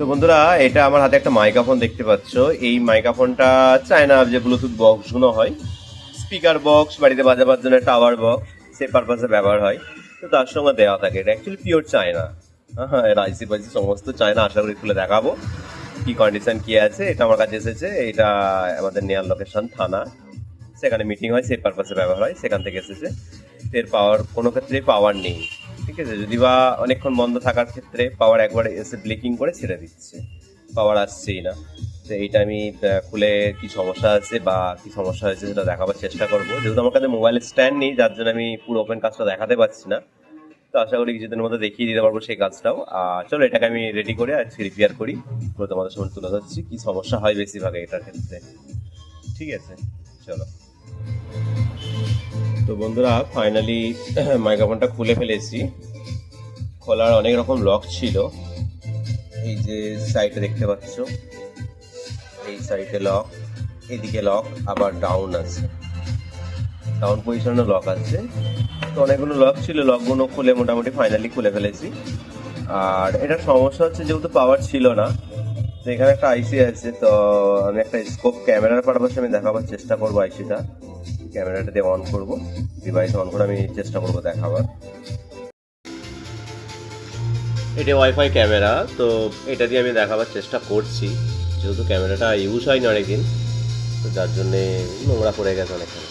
তো বন্ধুরা, এটা আমার হাতে একটা মাইক্রোফোন দেখতে পাচ্ছ। এই মাইক্রোফোনটা চায়না যে ব্লুটুথ বক্সগুলো হয়, স্পিকার বক্স, বাড়িতে বাজাবার জন্য টাওয়ার বক্স, সে পারপাসে ব্যবহার হয়। তো তার সঙ্গে দেওয়া থাকে, এটা অ্যাকচুয়ালি পিওর চায়না। হ্যাঁ, এর আইসি পাইসি সমস্ত চায়না। আশা করি খুলে দেখাবো কি কন্ডিশন কি আছে। এটা আমার কাছে এসেছে, এটা আমাদের নেয়ার লোকেশন থানা, সেখানে মিটিং হয়, সেই পারপাসে ব্যবহার হয়, সেখান থেকে এসেছে। এর পাওয়ার কোনো ক্ষেত্রেই পাওয়ার নেই, ঠিক আছে। যদি বা অনেকক্ষণ বন্ধ থাকার ক্ষেত্রে পাওয়ার একবারে এসে ব্লিকিং করে ছেড়ে দিচ্ছে, পাওয়ার আসছেই না। তো এইটা আমি খুলে কি সমস্যা আছে বা কি সমস্যা হয়েছে সেটা দেখাবার চেষ্টা করবো। যেহেতু আমার কাছে মোবাইলের স্ট্যান্ড নেই, যার জন্য আমি পুরো ওপেন কাজটা দেখাতে পারছি না। তো আশা করি কিছুদিনের মধ্যে দেখিয়ে দিতে পারবো সেই কাজটাও। আর চলো, এটাকে আমি রেডি করে আজকে রিপেয়ার করি, পুরো তোমাদের সামনে তুলে ধরছি কি সমস্যা হয় বেশিরভাগ এটার ক্ষেত্রে। ঠিক আছে, চলো। তো বন্ধুরা, ফাইনালি মাইক্রোফোনটা খুলে ফেলেছি। খোলার অনেক রকম লক ছিল। এই যে সাইডে দেখতে পাচ্ছ, এই সাইডে লক, এদিকে লক, আবার ডাউন আছে, ডাউন পজিশনে লক আছে। তো অনেকগুলো লক ছিল, লকগুলো খুলে মোটামুটি ফাইনালি খুলে ফেলেছি। আর এটার সমস্যা হচ্ছে যেহেতু পাওয়ার ছিল না, তো এখানে একটা আইসি আছে। তো আমি একটা স্কোপ ক্যামেরার পারপাসে আমি দেখাবার চেষ্টা করবো। আইসিটা ক্যামেরাটা দিয়ে অন করবো, ডিভাইস অন করে আমি চেষ্টা করবো দেখাবার। এটা ওয়াইফাই ক্যামেরা, তো এটা দিয়ে আমি দেখাবার চেষ্টা করছি। যেহেতু ক্যামেরাটা ইউজ হয়নি অনেকদিন, তো যার জন্যে নোংরা পড়ে গেছে অনেকখানি।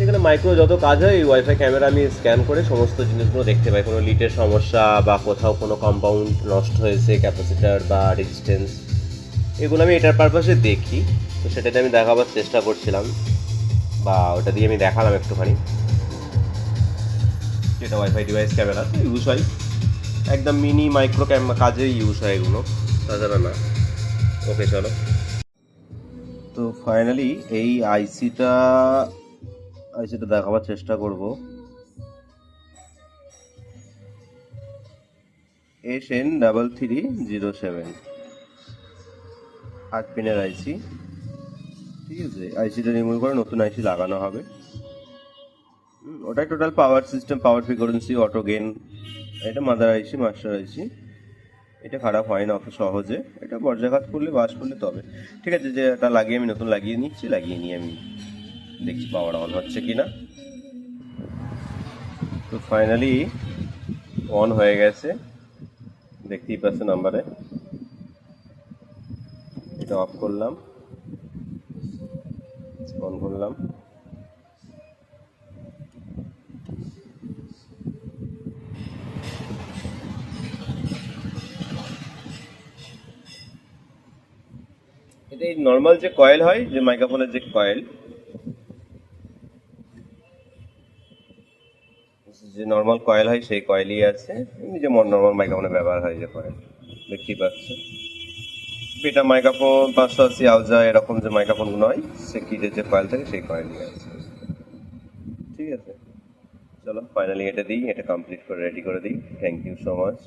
এখানে মাইক্রো যত কাজ হয়, এই ওয়াইফাই ক্যামেরা আমি স্ক্যান করে সমস্ত জিনিসগুলো দেখতে পাই। কোনো লিটের সমস্যা বা কোথাও কোনো কম্পাউন্ড নষ্ট হয়েছে, ক্যাপাসিটার বা রেজিস্ট্যান্স, এগুলো আমি এটার পারপাসে দেখি। তো সেটাতে আমি দেখাবার চেষ্টা করছিলাম, বা ওটা দিয়ে আমি দেখালাম একটুখানি। যেটা ওয়াইফাই ডিভাইস ক্যামেরা তো ইউজ হয়, একদম মিনি মাইক্রো কাজেই ইউজ হয় এগুলো, তাছাড়া না। ওকে, চলো। তো ফাইনালি এই আইসিটা দেখাবার চেষ্টা করব। SN3307 8 পিনের আইসি, ঠিক আছে। আইসিটা রিমুভ করে নতুন আইসি লাগানো হবে। ওটাই টোটাল পাওয়ার সিস্টেম, পাওয়ার ফ্রিকোয়েন্সি, অটো গেন। এটা মাদার আইসি, মাস্টার আইসি। এটা খারাপ হয় না অত সহজে, এটা বর্জ্যাঘাত করলে বাস করলে তবে। ঠিক আছে, যে এটা লাগিয়ে আমি নতুন লাগিয়ে নিচ্ছি, লাগিয়ে নিয়ে আমি দেখছি পাওয়ার অন হচ্ছে কি না। তো ফাইনালি অন হয়ে গেছে, দেখতেই পাচ্ছ নাম্বারে। এটা অফ করলাম, অন করলাম। এটা এই নর্মাল যে কয়েল হয়, যে মাইক্রোফোনের যে কয়েল, যে নর্মাল কয়েল হয় সেই কয়েলই আছে। যে নর্মাল মাইক্রোফোনে ব্যবহার হয় যে কয়েল, দেখতেই পাচ্ছ। এটা মাইক্রোফোন 580 আউজা এরকম যে মাইক্রোফোনগুলো হয়, সে কিটের যে কয়েল থাকে সেই কয়েলই আছে। ঠিক আছে, চলো ফাইনালি এটা দিই, এটা কমপ্লিট করে রেডি করে দিই। Thank you so much.